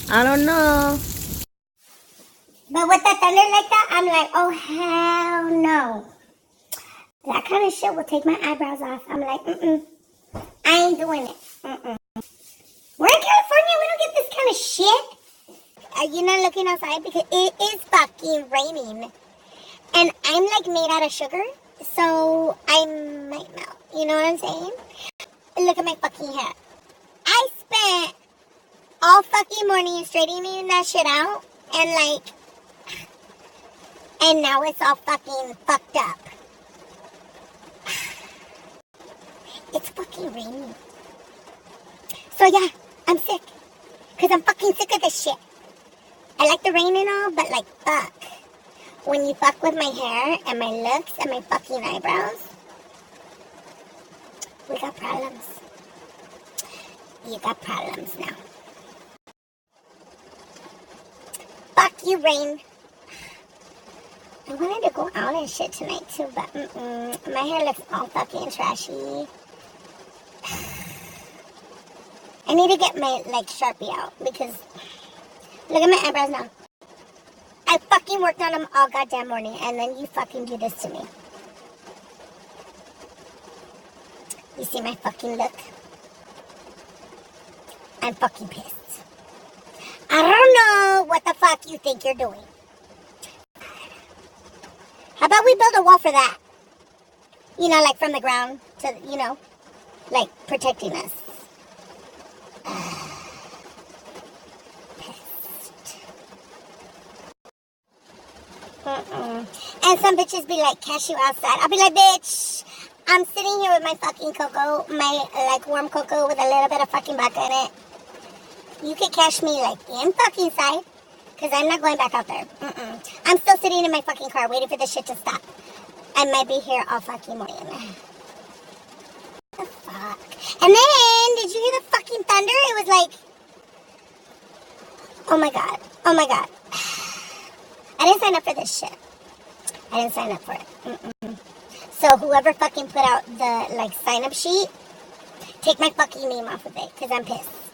I don't know. But with the thunder like that, I'm like, oh, hell no. That kind of shit will take my eyebrows off. I'm like, I ain't doing it. We're in California. We don't get this kind of shit. Are you not looking outside? Because it is fucking raining. And I'm like made out of sugar. So I might melt. You know what I'm saying? Look at my fucking hair. I spent all fucking morning straightening that shit out. And now it's all fucking fucked up. It's fucking raining. So yeah, I'm sick. Because I'm fucking sick of this shit. I like the rain and all, but like, fuck. When you fuck with my hair and my looks and my fucking eyebrows, we got problems. You got problems now. Fuck you, rain. I wanted to go out and shit tonight too, but my hair looks all fucking trashy. I need to get my like Sharpie out because look at my eyebrows now. I fucking worked on them all goddamn morning and then you fucking do this to me. You see my fucking look? I'm fucking pissed. I don't know what the fuck you think you're doing. How about we build a wall for that? You know, like from the ground to, you know, like protecting us. Pissed. And some bitches be like, cash you outside. I'll be like, bitch, I'm sitting here with my fucking cocoa, my like warm cocoa with a little bit of fucking vodka in it. You can cash me like in fucking side. Because I'm not going back out there. I'm still sitting in my fucking car waiting for this shit to stop. I might be here all fucking morning. What the fuck? And then, did you hear the fucking thunder? It was like, oh my god. Oh my god. I didn't sign up for this shit. I didn't sign up for it. So whoever fucking put out the like sign up sheet, take my fucking name off of it. Because I'm pissed.